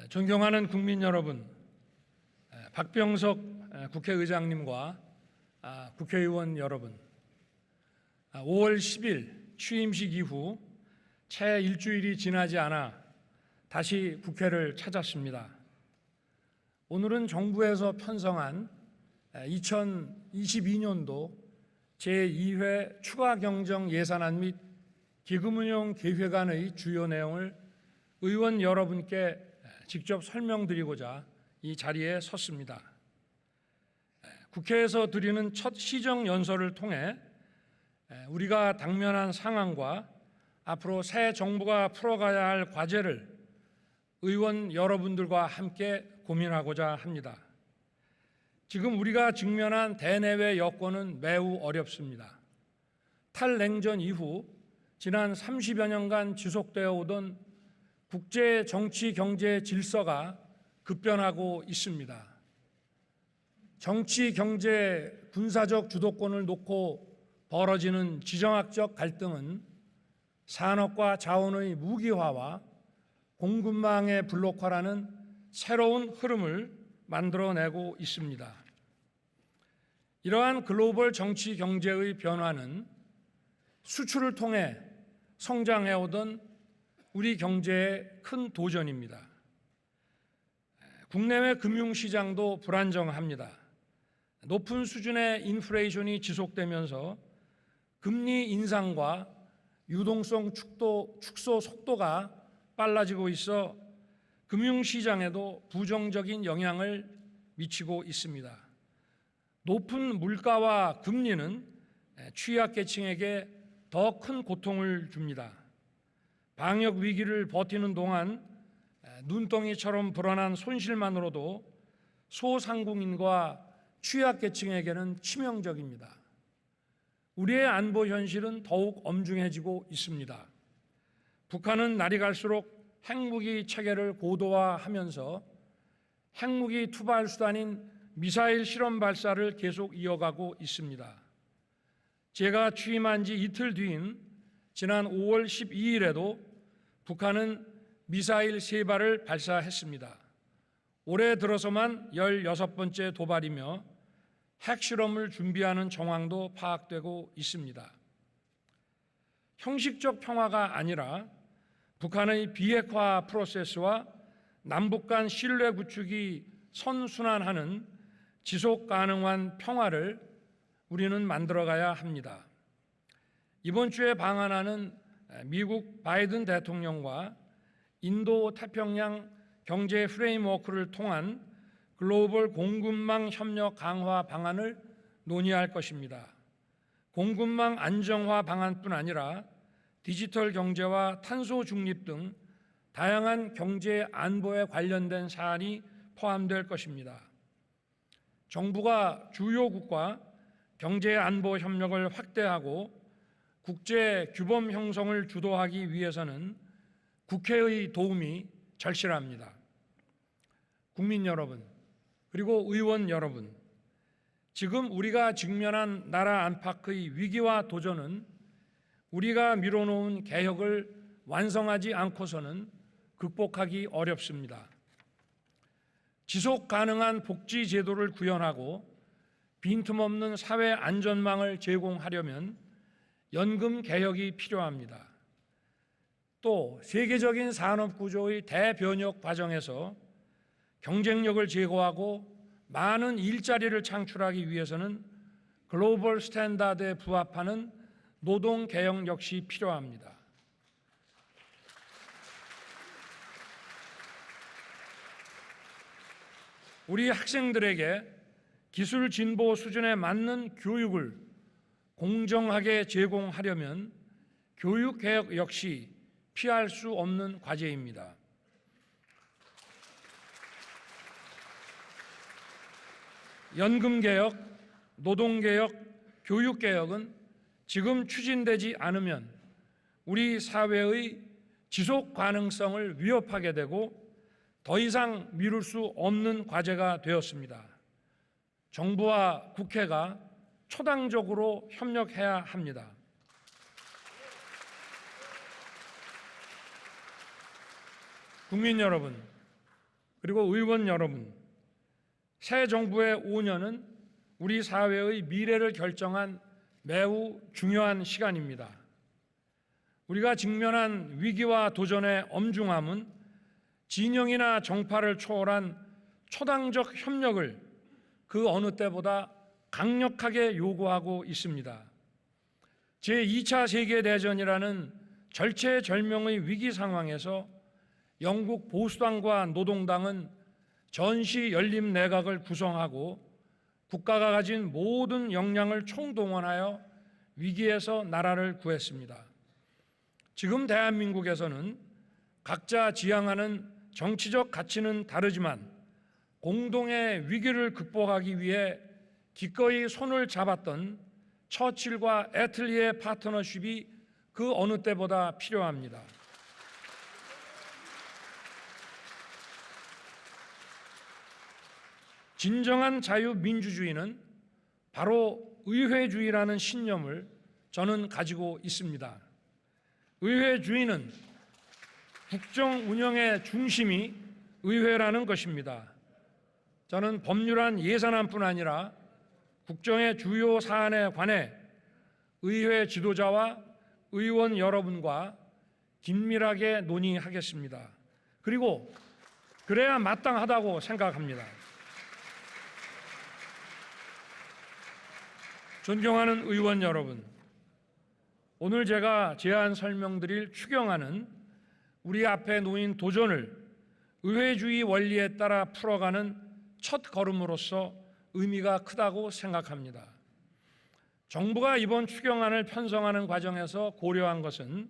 존경하는 국민 여러분, 박병석 국회의장님과 국회의원 여러분, 5월 10일 취임식 이후 채 일주일이 지나지 않아 다시 국회를 찾았습니다. 오늘은 정부에서 편성한 2022년도 제2회 추가경정 예산안 및 기금운용 계획안의 주요 내용을 의원 여러분께 직접 설명드리고자 이 자리에 섰습니다. 국회에서 드리는 첫 시정연설을 통해 우리가 당면한 상황과 앞으로 새 정부가 풀어가야 할 과제를 의원 여러분들과 함께 고민하고자 합니다. 지금 우리가 직면한 대내외 여건은 매우 어렵습니다. 탈냉전 이후 지난 30여 년간 지속되어 오던 국제 정치 경제 질서가 급변하고 있습니다. 정치, 경제, 군사적 주도권을 놓고 벌어지는 지정학적 갈등은 산업과 자원의 무기화와 공급망의 블록화라는 새로운 흐름을 만들어내고 있습니다. 이러한 글로벌 정치 경제의 변화는 수출을 통해 성장해오던 우리 경제의 큰 도전입니다. 국내외 금융시장도 불안정합니다. 높은 수준의 인플레이션이 지속되면서 금리 인상과 유동성 축소 속도가 빨라지고 있어 금융시장에도 부정적인 영향을 미치고 있습니다. 높은 물가와 금리는 취약계층에게 더 큰 고통을 줍니다. 방역 위기를 버티는 동안 눈덩이처럼 불어난 손실만으로도 소상공인과 취약계층에게는 치명적입니다. 우리의 안보 현실은 더욱 엄중해지고 있습니다. 북한은 날이 갈수록 핵무기 체계를 고도화하면서 핵무기 투발 수단인 미사일 실험 발사를 계속 이어가고 있습니다. 제가 취임한 지 이틀 뒤인 지난 5월 12일에도 북한은 미사일 3발을 발사했습니다. 올해 들어서만 16번째 도발이며 핵실험을 준비하는 정황도 파악되고 있습니다. 형식적 평화가 아니라 북한의 비핵화 프로세스와 남북 간 신뢰 구축이 선순환하는 지속 가능한 평화를 우리는 만들어가야 합니다. 이번 주에 방한하는 미국 바이든 대통령과 인도 태평양 경제 프레임워크를 통한 글로벌 공급망 협력 강화 방안을 논의할 것입니다. 공급망 안정화 방안뿐 아니라 디지털 경제와 탄소 중립 등 다양한 경제 안보에 관련된 사안이 포함될 것입니다. 정부가 주요국과 경제 안보 협력을 확대하고 국제 규범 형성을 주도하기 위해서는 국회의 도움이 절실합니다. 국민 여러분, 그리고 의원 여러분, 지금 우리가 직면한 나라 안팎의 위기와 도전은 우리가 미뤄놓은 개혁을 완성하지 않고서는 극복하기 어렵습니다. 지속 가능한 복지 제도를 구현하고 빈틈없는 사회 안전망을 제공하려면 연금 개혁이 필요합니다. 또 세계적인 산업 구조의 대변혁 과정에서 경쟁력을 제고하고 많은 일자리를 창출하기 위해서는 글로벌 스탠다드에 부합하는 노동 개혁 역시 필요합니다. 우리 학생들에게 기술 진보 수준에 맞는 교육을 공정하게 제공하려면 교육 개혁 역시 피할 수 없는 과제입니다. 연금 개혁, 노동 개혁, 교육 개혁은 지금 추진되지 않으면 우리 사회의 지속 가능성을 위협하게 되고 더 이상 미룰 수 없는 과제가 되었습니다. 정부와 국회가 초당적으로 협력해야 합니다. 국민 여러분, 그리고 의원 여러분, 새 정부의 5년은 우리 사회의 미래를 결정한 매우 중요한 시간입니다. 우리가 직면한 위기와 도전의 엄중함은 진영이나 정파를 초월한 초당적 협력을 그 어느 때보다 강력하게 요구하고 있습니다. 제2차 세계대전이라는 절체절명의 위기 상황에서 영국 보수당과 노동당은 전시 연립 내각을 구성하고 국가가 가진 모든 역량을 총동원하여 위기에서 나라를 구했습니다. 지금 대한민국에서는 각자 지향하는 정치적 가치는 다르지만 공동의 위기를 극복하기 위해 기꺼이 손을 잡았던 처칠과 애틀리의 파트너십이 그 어느 때보다 필요합니다. 진정한 자유민주주의는 바로 의회주의라는 신념을 저는 가지고 있습니다. 의회주의는 국정 운영의 중심이 의회라는 것입니다. 저는 법률안 예산안뿐 아니라 국정의 주요 사안에 관해 의회 지도자와 의원 여러분과 긴밀하게 논의하겠습니다. 그리고 그래야 마땅하다고 생각합니다. 존경하는 의원 여러분, 오늘 제가 제안 설명드릴 추경안은 우리 앞에 놓인 도전을 의회주의 원리에 따라 풀어가는 첫 걸음으로서 의미가 크다고 생각합니다. 정부가 이번 추경안을 편성하는 과정에서 고려한 것은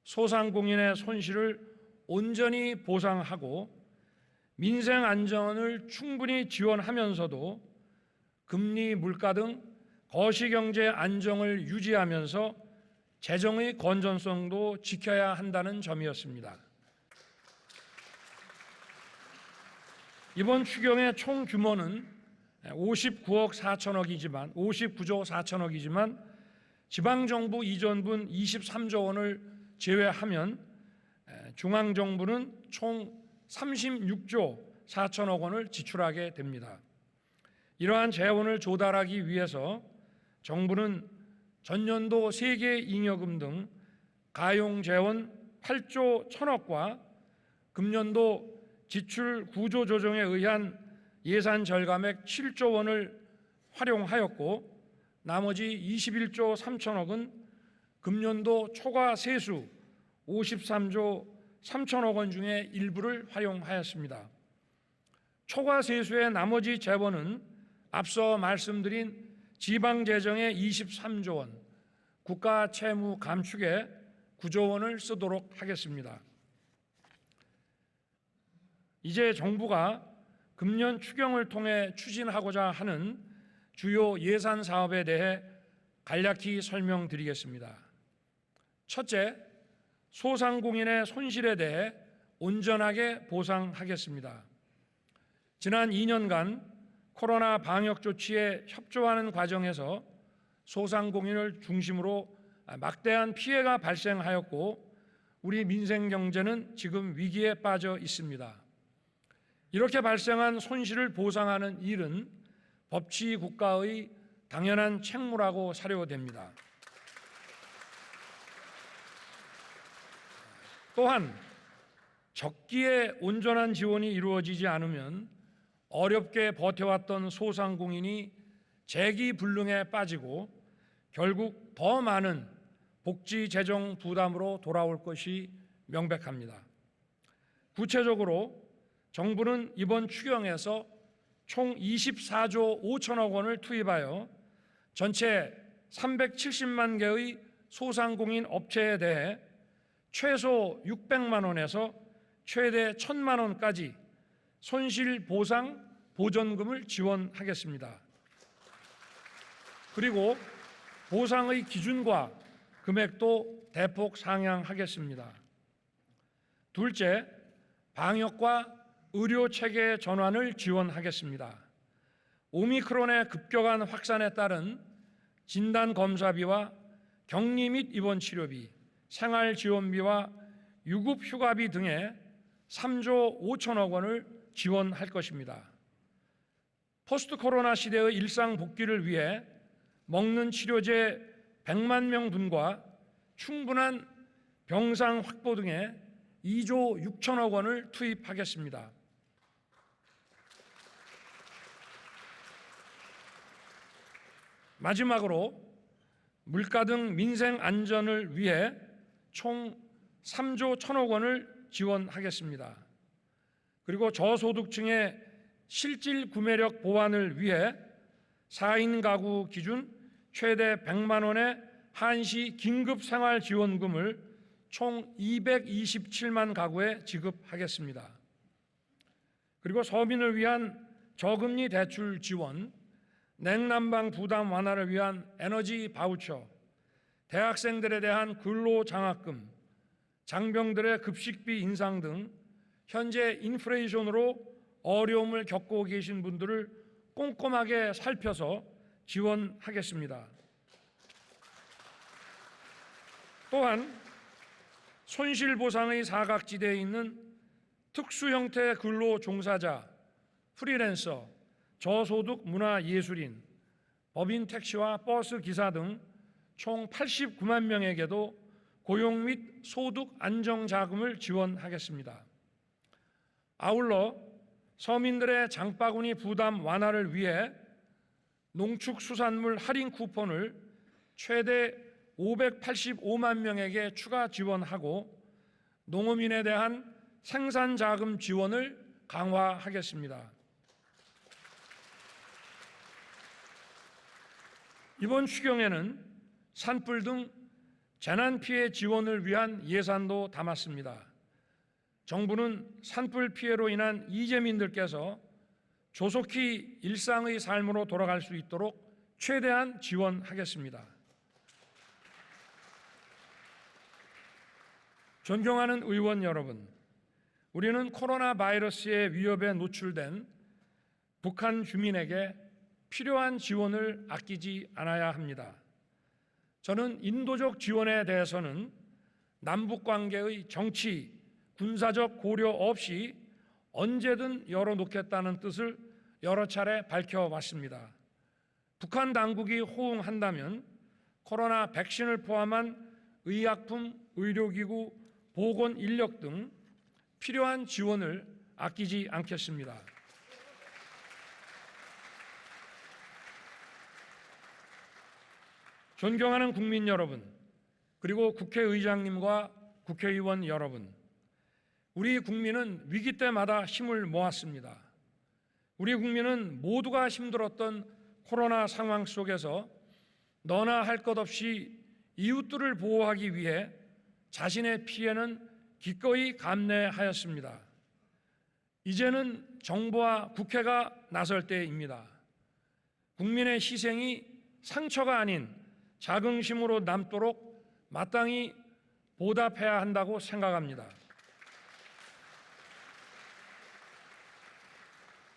소상공인의 손실을 온전히 보상하고 민생 안전을 충분히 지원하면서도 금리, 물가 등 거시경제 안정을 유지하면서 재정의 건전성도 지켜야 한다는 점이었습니다. 이번 추경의 총 규모는 59조 4천억이지만 지방정부 이전분 23조 원을 제외하면 중앙정부는 총 36조 4천억 원을 지출하게 됩니다. 이러한 재원을 조달하기 위해서 정부는 전년도 세계 잉여금 등 가용재원 8조 1천억과 금년도 지출 구조 조정에 의한 예산 절감액 7조 원을 활용하였고 나머지 21조 3천억은 금년도 초과 세수 53조 3천억 원 중에 일부를 활용하였습니다. 초과 세수의 나머지 재원은 앞서 말씀드린 지방재정의 23조 원, 국가 채무 감축에 9조 원을 쓰도록 하겠습니다. 이제 정부가 금년 추경을 통해 추진하고자 하는 주요 예산 사업에 대해 간략히 설명드리겠습니다. 첫째, 소상공인의 손실에 대해 온전하게 보상하겠습니다. 지난 2년간 코로나 방역 조치에 협조하는 과정에서 소상공인을 중심으로 막대한 피해가 발생하였고 우리 민생 경제는 지금 위기에 빠져 있습니다. 이렇게 발생한 손실을 보상하는 일은 법치 국가의 당연한 책무라고 사료됩니다. 또한 적기에 온전한 지원이 이루어지지 않으면 어렵게 버텨왔던 소상공인이 재기불능에 빠지고 결국 더 많은 복지 재정 부담으로 돌아올 것이 명백합니다. 구체적으로 정부는 이번 추경에서 총 24조 5천억 원을 투입하여 전체 370만 개의 소상공인 업체에 대해 최소 600만 원에서 최대 1,000만 원까지 손실 보상 보전금을 지원하겠습니다. 그리고 보상의 기준과 금액도 대폭 상향하겠습니다. 둘째, 방역과 의료 체계 전환을 지원하겠습니다. 오미크론의 급격한 확산에 따른 진단 검사비와 격리 및 입원 치료비, 생활 지원비와 유급 휴가비 등의 3조 5천억 원을 지원할 것입니다. 포스트 코로나 시대의 일상 복귀를 위해 먹는 치료제 100만 명분과 충분한 병상 확보 등에 2조 6천억 원을 투입하겠습니다. 마지막으로 물가 등 민생 안전을 위해 총 3조 1천억 원을 지원하겠습니다. 그리고 저소득층의 실질 구매력 보완을 위해 4인 가구 기준 최대 100만 원의 한시 긴급생활지원금을 총 227만 가구에 지급하겠습니다. 그리고 서민을 위한 저금리 대출 지원, 냉난방 부담 완화를 위한 에너지 바우처, 대학생들에 대한 근로장학금, 장병들의 급식비 인상 등 현재 인플레이션으로 어려움을 겪고 계신 분들을 꼼꼼하게 살펴서 지원하겠습니다. 또한 손실보상의 사각지대에 있는 특수형태 근로 종사자, 프리랜서, 저소득 문화예술인, 법인 택시와 버스 기사 등 총 89만 명에게도 고용 및 소득 안정자금을 지원하겠습니다. 아울러 서민들의 장바구니 부담 완화를 위해 농축수산물 할인 쿠폰을 최대 585만 명에게 추가 지원하고 농어민에 대한 생산자금 지원을 강화하겠습니다. 이번 추경에는 산불 등 재난피해 지원을 위한 예산도 담았습니다. 정부는 산불 피해로 인한 이재민들께서 조속히 일상의 삶으로 돌아갈 수 있도록 최대한 지원하겠습니다. 존경하는 의원 여러분, 우리는 코로나 바이러스의 위협에 노출된 북한 주민에게 필요한 지원을 아끼지 않아야 합니다. 저는 인도적 지원에 대해서는 남북 관계의 정치, 군사적 고려 없이 언제든 열어놓겠다는 뜻을 여러 차례 밝혀왔습니다. 북한 당국이 호응한다면 코로나 백신을 포함한 의약품, 의료기구, 보건 인력 등 필요한 지원을 아끼지 않겠습니다. 존경하는 국민 여러분, 그리고 국회의장님과 국회의원 여러분, 우리 국민은 위기 때마다 힘을 모았습니다. 우리 국민은 모두가 힘들었던 코로나 상황 속에서 너나 할 것 없이 이웃들을 보호하기 위해 자신의 피해는 기꺼이 감내하였습니다. 이제는 정부와 국회가 나설 때입니다. 국민의 희생이 상처가 아닌 자긍심으로 남도록 마땅히 보답해야 한다고 생각합니다.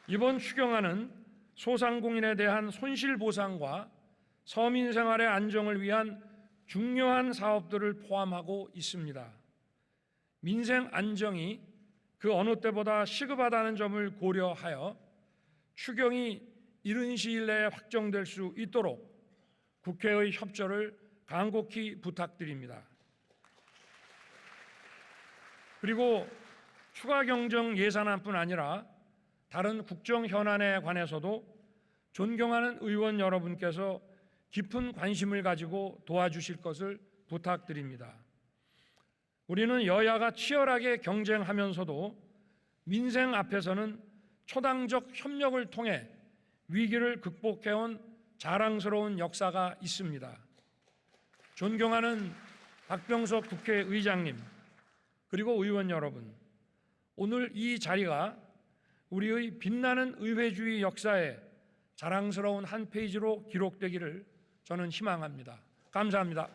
이번 추경안은 소상공인에 대한 손실보상과 서민 생활의 안정을 위한 중요한 사업들을 포함하고 있습니다. 민생 안정이 그 어느 때보다 시급하다는 점을 고려하여 추경이 이른 시일 내에 확정될 수 있도록 국회의 협조를 간곡히 부탁드립니다. 그리고 추가 경정 예산안뿐 아니라 다른 국정 현안에 관해서도 존경하는 의원 여러분께서 깊은 관심을 가지고 도와주실 것을 부탁드립니다. 우리는 여야가 치열하게 경쟁하면서도 민생 앞에서는 초당적 협력을 통해 위기를 극복해온 자랑스러운 역사가 있습니다. 존경하는 박병석 국회의장님, 그리고 의원 여러분, 오늘 이 자리가 우리의 빛나는 의회주의 역사에 자랑스러운 한 페이지로 기록되기를 저는 희망합니다. 감사합니다.